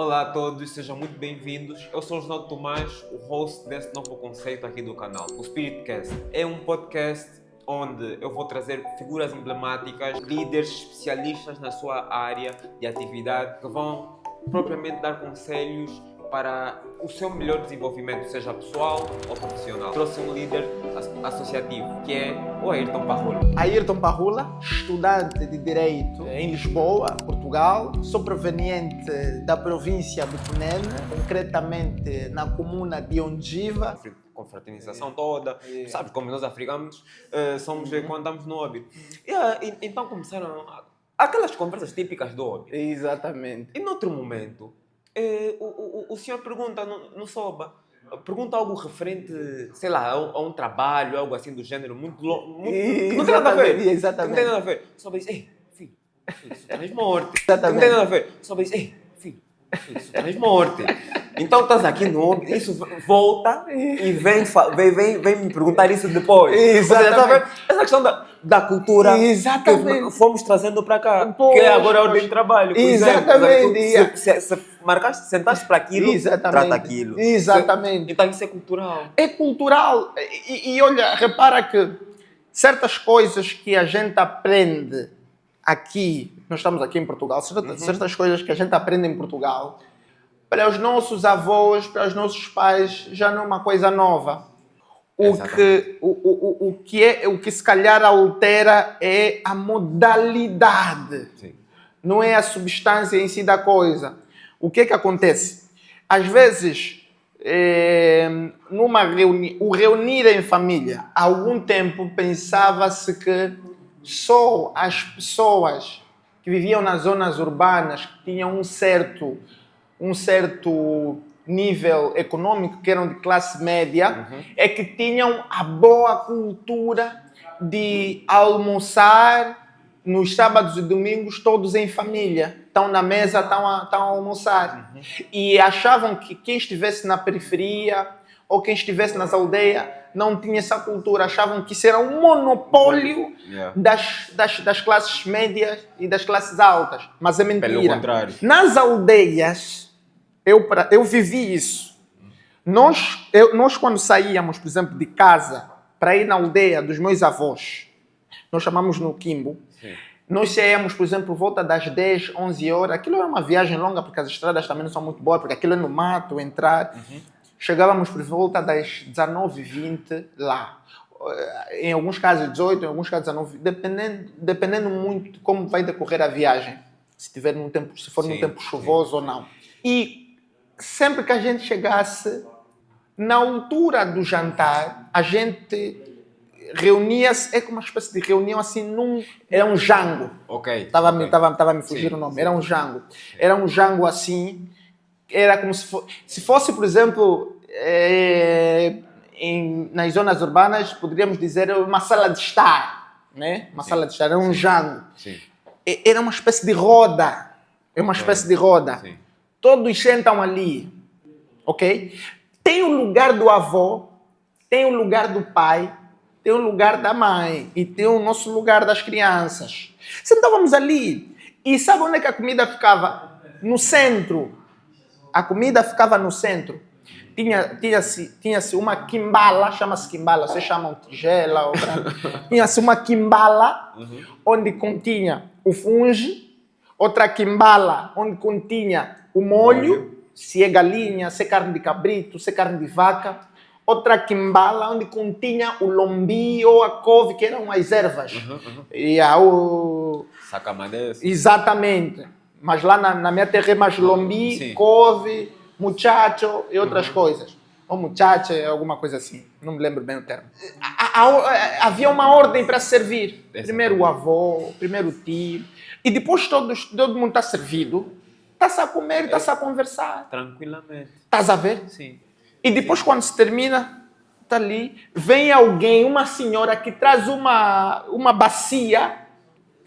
Olá a todos, sejam muito bem-vindos. Eu sou o João Tomás, o host desse novo conceito aqui do canal, o Spiritcast. É um podcast onde eu vou trazer figuras emblemáticas, líderes especialistas na sua área de atividade que vão propriamente dar conselhos para o seu melhor desenvolvimento, seja pessoal ou profissional. Trouxe um líder associativo, que é o Ayrton Parrula. Ayrton Parrula, estudante de Direito em Lisboa, Portugal. Sou proveniente da província de Cunene, concretamente na comuna de Ondiva. Confraternização toda, sabes como nós africanos somos quando estamos no óbito. Então começaram aquelas conversas típicas do óbito. Exatamente. E noutro momento, o senhor pergunta no Soba, pergunta algo referente, sei lá, a um trabalho, algo assim do gênero, muito louco. Não tem nada a ver. Exatamente. Não tem nada a ver. O Soba diz, ei, filho, isso tens morte. Exatamente. Não tem nada a ver. O Soba diz, ei, filho, isso tens morte. Então estás aqui no óbito, isso volta e vem me perguntar isso depois. Exatamente. Ou seja, essa questão da cultura Exatamente. que fomos trazendo para cá, Pois, que é agora a ordem de trabalho. Por exatamente. exemplo, se marcaste, sentaste para aquilo, Exatamente. trata aquilo. Exatamente. Então isso é cultural. É cultural. E olha, repara que certas coisas que a gente aprende aqui, nós estamos aqui em Portugal, certas coisas que a gente aprende em Portugal, para os nossos avós, para os nossos pais, já não é uma coisa nova. O que se calhar altera é a modalidade. Sim. Não é a substância em si da coisa. O que é que acontece? Às vezes, o reunir em família, há algum tempo pensava-se que só as pessoas que viviam nas zonas urbanas, que tinham um certo nível econômico, que eram de classe média, é que tinham a boa cultura de almoçar nos sábados e domingos todos em família. Estão na mesa, estão a almoçar. E achavam que quem estivesse na periferia ou quem estivesse nas aldeias não tinha essa cultura. Achavam que isso era um monopólio das classes médias e das classes altas. Mas é mentira. Pelo contrário. Nas aldeias, eu vivi isso. Nós, quando saíamos, por exemplo, de casa para ir na aldeia dos meus avós, nós chamamos no Quimbo, Sim. nós saíamos, por exemplo, por volta das 10, 11 horas. Aquilo era uma viagem longa, porque as estradas também não são muito boas, porque aquilo é no mato, entrar. Chegávamos por volta das 19h20 lá. Em alguns casos 18, em alguns casos 19, dependendo muito de como vai decorrer a viagem. Se for num tempo chuvoso ou não. E sempre que a gente chegasse, na altura do jantar, a gente reunia-se, é como uma espécie de reunião assim, era um jango. Ok. Estava a me fugir Sim, o nome. sim. Era um jango. Era um jango assim, era como se fosse, por exemplo, nas zonas urbanas, poderíamos dizer uma sala de estar, né? Uma sala de estar, era um jango. Sim. Era uma espécie de roda. É uma espécie de roda. Sim. Todos sentam ali, ok? Tem o lugar do avô, tem o lugar do pai, tem o lugar da mãe e tem o nosso lugar das crianças. Sentávamos ali e sabe onde é que a comida ficava? No centro. A comida ficava no centro. Tinha-se uma quimbala, chama-se quimbala, vocês chamam tigela ou tinha-se uma quimbala onde continha o funge, outra quimbala onde continha o molho, se é galinha, se é carne de cabrito, se é carne de vaca. Outra quimbala onde continha o lombi ou a couve, que eram as ervas. E Sacamadez. exatamente. Mas lá na minha terra é mais lombi, Sim. couve, muchacho e outras coisas. Ou muchacha, alguma coisa assim. Não me lembro bem o termo. Havia uma ordem para servir. Primeiro o avô, primeiro o tio. E depois todo mundo está servido. Está-se a comer, está-se a conversar. Tranquilamente. Estás a ver? Sim. E depois, quando se termina, está ali, vem alguém, uma senhora que traz uma bacia,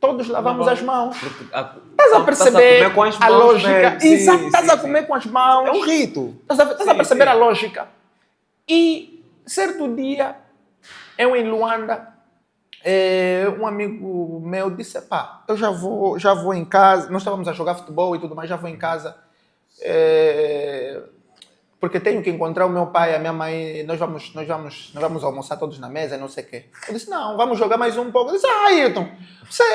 todos lavamos as mãos. Estás a perceber a lógica? Exato, estás a comer com as mãos. É um rito. Estás a perceber a lógica? E, certo dia, eu em Luanda, um amigo meu disse, pá, eu já vou em casa, nós estávamos a jogar futebol e tudo mais, já vou em casa, porque tenho que encontrar o meu pai, a minha mãe, nós vamos almoçar todos na mesa, não sei o quê. Eu disse, não, vamos jogar mais um pouco. Eu disse, Ayrton,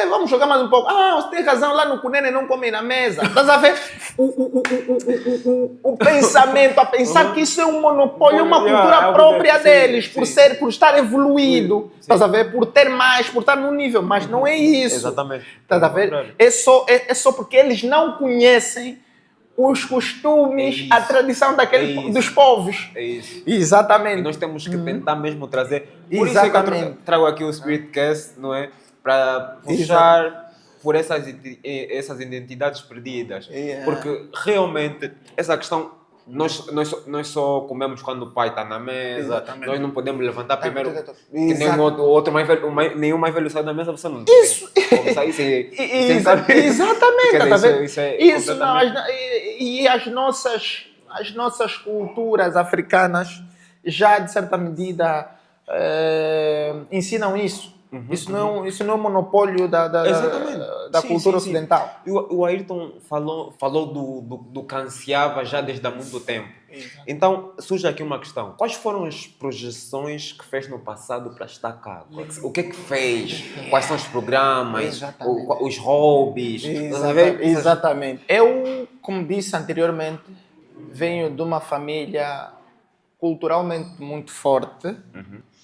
vamos jogar mais um pouco. Você tem razão, lá no Cunene não comem na mesa. Estás a ver o pensamento, a pensar que isso é um monopólio, é uma cultura própria deles, por estar evoluído, estás a ver, por ter mais, por estar num nível, mas não é isso. Exatamente. Estás a ver? É só porque eles não conhecem os costumes, a tradição dos povos. É isso. Exatamente. E nós temos que tentar mesmo trazer. Por Exatamente. isso é que eu trago aqui o Spiritcast, não é? Para puxar por essas identidades perdidas. Porque realmente essa questão, nós só comemos quando o pai está na mesa. Exatamente. Nós não podemos levantar primeiro. Que nem o outro mais velho, nenhum mais velho sai da mesa, você não isso. Como sair sem saber. Exatamente. Quer dizer, isso não, e as nossas culturas africanas já, de certa medida, ensinam isso. Isso não é um monopólio da cultura ocidental. O Ayrton falou do Canciava já desde há muito tempo. Exato. Então, surge aqui uma questão. Quais foram as projeções que fez no passado para estar cá? O que é que fez? Quais são os programas? Os hobbies? Exatamente. Eu, como disse anteriormente, venho de uma família culturalmente muito forte.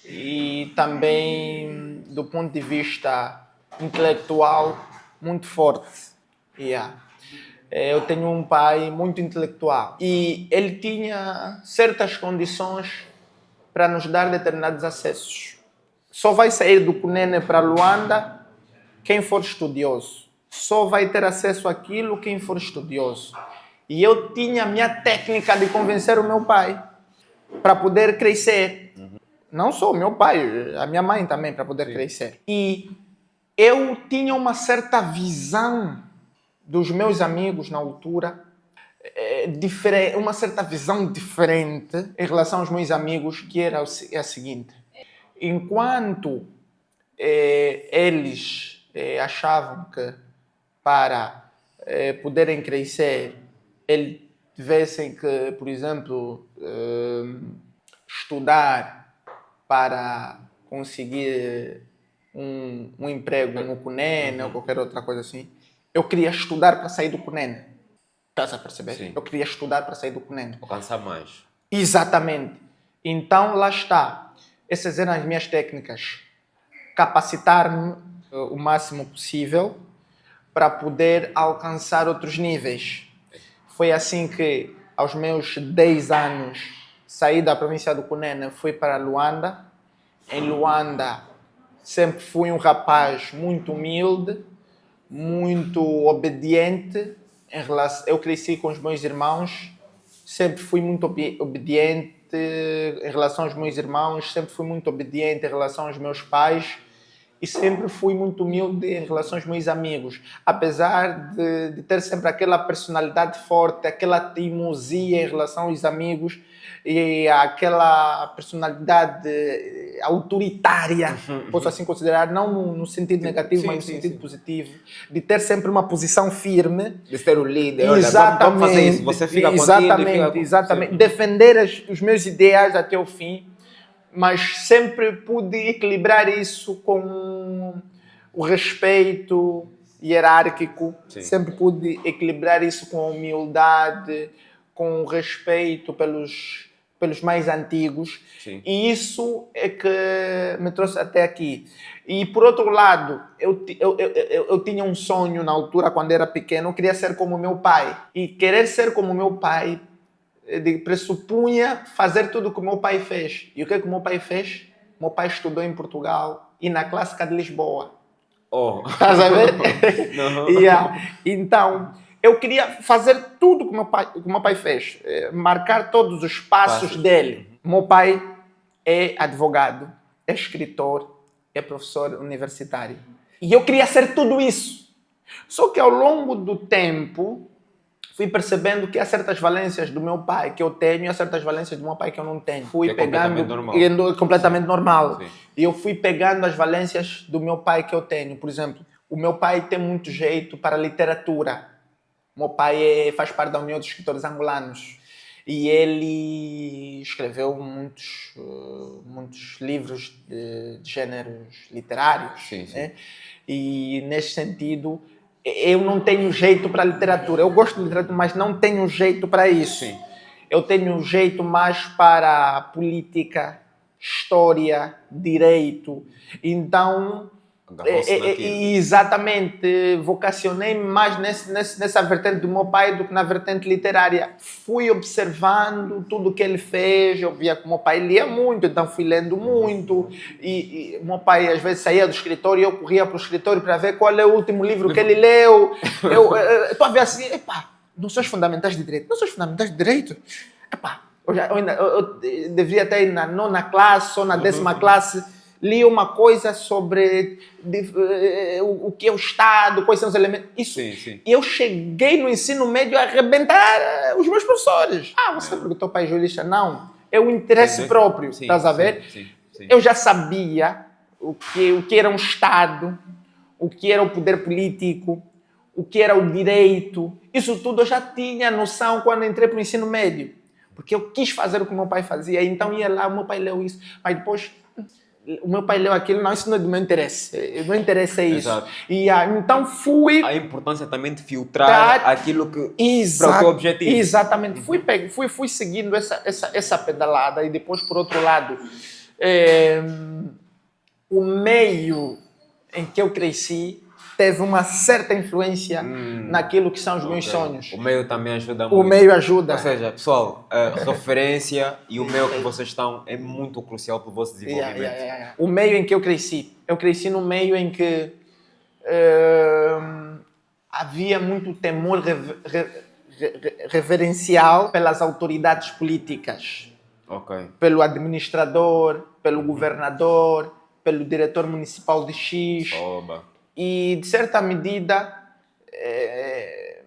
E também do ponto de vista intelectual muito forte. Eu tenho um pai muito intelectual e ele tinha certas condições para nos dar determinados acessos. Só vai sair do Cunene para Luanda quem for estudioso. Só vai ter acesso àquilo quem for estudioso. E eu tinha a minha técnica de convencer o meu pai para poder crescer. Não só o meu pai, a minha mãe também, para poder crescer. E eu tinha uma certa visão dos meus amigos na altura, uma certa visão diferente em relação aos meus amigos, que era a seguinte. Enquanto eles achavam que para poderem crescer, eles tivessem que, por exemplo, estudar para conseguir um emprego no Cunene ou qualquer outra coisa assim. Eu queria estudar para sair do Cunene. Estás a perceber? Sim. Eu queria estudar para sair do Cunene. Alcançar mais. Exatamente. Então, lá está. Essas eram as minhas técnicas. Capacitar-me o máximo possível para poder alcançar outros níveis. Foi assim que, aos meus 10 anos, saí da província do Cunene, fui para Luanda. Em Luanda, sempre fui um rapaz muito humilde, muito obediente. Eu cresci com os meus irmãos, sempre fui muito obediente em relação aos meus irmãos, sempre fui muito obediente em relação aos meus pais e sempre fui muito humilde em relação aos meus amigos. Apesar de ter sempre aquela personalidade forte, aquela teimosia em relação aos amigos, e aquela personalidade autoritária, posso assim considerar, não no sentido negativo, mas no sentido positivo, de ter sempre uma posição firme. De ser o líder. Exatamente. Olha, vamos fazer isso, você fica exatamente, exatamente. Defender os meus ideais até o fim, mas sempre pude equilibrar isso com o respeito hierárquico, sempre pude equilibrar isso com a humildade, com o respeito pelos mais antigos. Sim. E isso é que me trouxe até aqui. E por outro lado, eu tinha um sonho na altura, quando era pequeno, eu queria ser como o meu pai. E querer ser como o meu pai pressupunha fazer tudo o que o meu pai fez. E o que é que o meu pai fez? O meu pai estudou em Portugal e na Clássica de Lisboa. Estás a ver? Então, eu queria fazer tudo que o meu pai fez, marcar todos os passos dele. Meu pai é advogado, é escritor, é professor universitário. E eu queria ser tudo isso. Só que ao longo do tempo, fui percebendo que há certas valências do meu pai que eu tenho e há certas valências do meu pai que eu não tenho. Fui pegando completamente normal. Sim. E eu fui pegando as valências do meu pai que eu tenho. Por exemplo, o meu pai tem muito jeito para literatura. O meu pai faz parte da União dos Escritores Angolanos. E ele escreveu muitos livros de géneros literários. Sim, sim. Né? E, nesse sentido, eu não tenho jeito para literatura. Eu gosto de literatura, mas não tenho jeito para isso. Sim. Eu tenho jeito mais para política, história, direito. Então, Agarrou-se naquilo. exatamente, vocacionei-me mais nessa vertente do meu pai do que na vertente literária. Fui observando tudo o que ele fez, eu via que o meu pai lia muito, então fui lendo muito. E o meu pai às vezes saía do escritório e eu corria para o escritório para ver qual é o último livro que ele leu. Eu estou a ver assim, epá, não são os fundamentais de direito? Não são os fundamentais de direito? Epá, eu deveria estar aí na 9ª classe ou na 10ª classe. Li uma coisa sobre o que é o Estado, quais são os elementos. Isso. Sim, sim. Eu cheguei no ensino médio a arrebentar os meus professores. Você porque o teu pai é jurista? Não. É o interesse próprio, sim, estás a ver? Sim, sim. Eu já sabia o que era um Estado, o que era o poder político, o que era o direito. Isso tudo eu já tinha noção quando entrei para o ensino médio. Porque eu quis fazer o que o meu pai fazia. Então ia lá, o meu pai leu isso. Mas depois... o meu pai leu aquilo, não, isso não é do meu interesse. O meu interesse é isso. Exato. E então fui... A importância também de filtrar aquilo que para o teu objetivo. Exatamente. Fui seguindo essa pedalada e depois, por outro lado, o meio em que eu cresci teve uma certa influência naquilo que são os meus sonhos. O meio também ajuda muito. O meio ajuda. Ou seja, pessoal, a referência e o meio que vocês estão é muito crucial para o vosso desenvolvimento. O meio em que eu cresci num meio em que havia muito temor reverencial pelas autoridades políticas. Okay. Pelo administrador, pelo governador, pelo diretor municipal de X. Oba. E, de certa medida,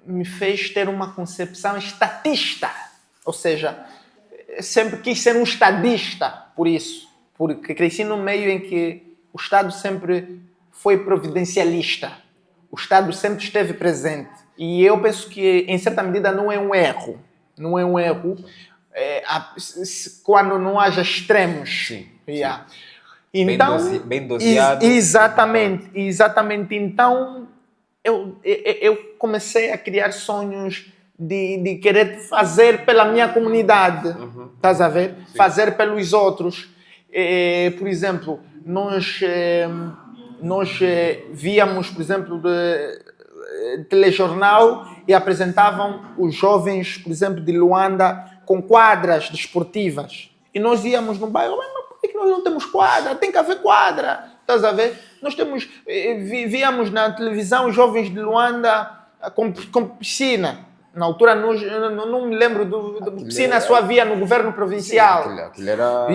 me fez ter uma concepção estatista. Ou seja, sempre quis ser um estadista por isso. Porque cresci num meio em que o Estado sempre foi providencialista. O Estado sempre esteve presente. E eu penso que, em certa medida, não é um erro. Não é um erro quando não haja extremos. Sim. Yeah. Então, bem doseado. Exatamente. Então, eu comecei a criar sonhos de querer fazer pela minha comunidade. Estás a ver? Sim. Fazer pelos outros. Por exemplo, nós víamos, por exemplo, de telejornal e apresentavam os jovens, por exemplo, de Luanda com quadras desportivas. E nós íamos no bairro, mas por que nós não temos quadra? Tem que haver quadra. Estás a ver? Nós víamos na televisão os jovens de Luanda com piscina. Na altura, não me lembro de piscina, só havia no governo provincial. Sim, aquilo era...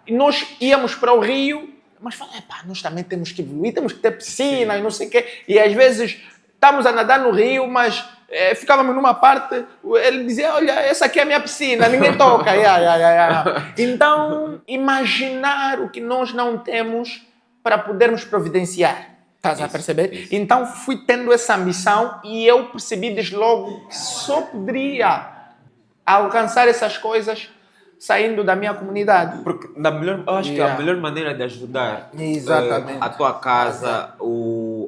E nós íamos para o Rio, mas falei, nós também temos que evoluir, temos que ter piscina. Sim. E não sei o quê. E às vezes estamos a nadar no rio, mas ficávamos numa parte, ele dizia, olha, essa aqui é a minha piscina, ninguém toca. Então, imaginar o que nós não temos para podermos providenciar. Estás a perceber? Isso. Então, fui tendo essa ambição e eu percebi desde logo que só poderia alcançar essas coisas saindo da minha comunidade. Porque eu acho que a melhor maneira de ajudar a tua casa,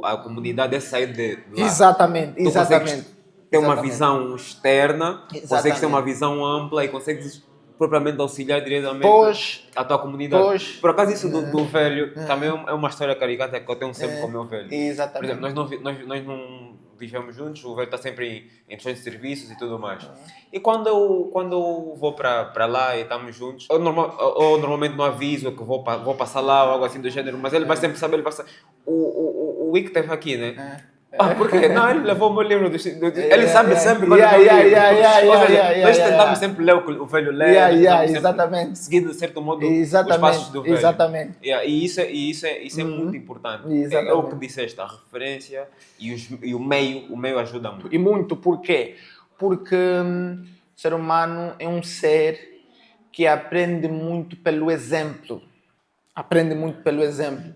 a comunidade é sair de lá. Exatamente. Ter uma visão externa, consegues ter uma visão ampla e consegues propriamente auxiliar diretamente a tua comunidade. Por acaso isso do velho também é uma história caricata que eu tenho sempre com o meu velho. Exatamente. Por exemplo, nós não vivemos juntos, o velho está sempre em questões de serviços e tudo mais. E quando eu vou para lá e estamos juntos, eu normalmente não aviso que vou passar lá ou algo assim do gênero, mas ele vai sempre saber, o Wick esteve aqui, né? Por quê? Não, ele levou o meu livro. Ele sabe sempre quando nós tentamos sempre ler o que o velho lê. Exatamente. Seguir, de certo modo, os passos do velho. Exatamente. E isso é muito importante. É o que disseste, a referência e o meio ajuda muito. E muito, por quê? Porque o ser humano é um ser que aprende muito pelo exemplo.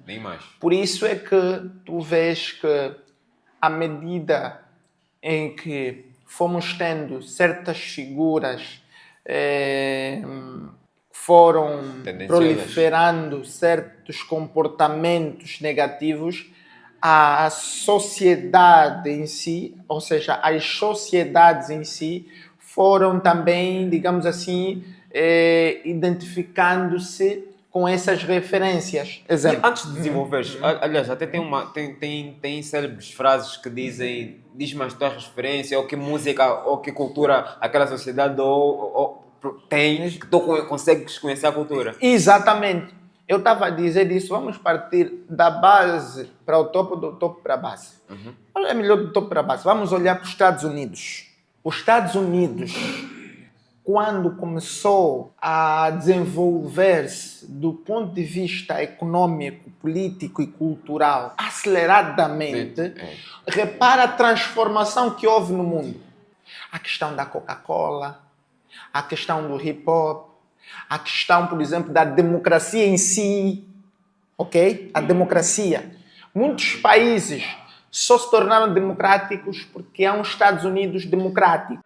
Nem mais. Por isso é que tu vês que à medida em que fomos tendo certas figuras, foram Tendenciosas. proliferando certos comportamentos negativos, a sociedade em si, ou seja, as sociedades em si, foram também, digamos assim, identificando-se com essas referências. E Exemplo. antes de desenvolveres, aliás, até tem célebres frases que dizem, diz-me as tuas referências, ou que música, ou que cultura aquela sociedade tem, que tu consegues conhecer a cultura. Exatamente. Eu estava a dizer isso, vamos partir da base para o topo, do topo para a base. Olha, é melhor do topo para a base. Vamos olhar para os Estados Unidos. Os Estados Unidos, quando começou a desenvolver-se do ponto de vista econômico, político e cultural aceleradamente, repara a transformação que houve no mundo. A questão da Coca-Cola, a questão do hip-hop, a questão, por exemplo, da democracia em si, ok? A democracia. Muitos países só se tornaram democráticos porque há uns Estados Unidos democráticos.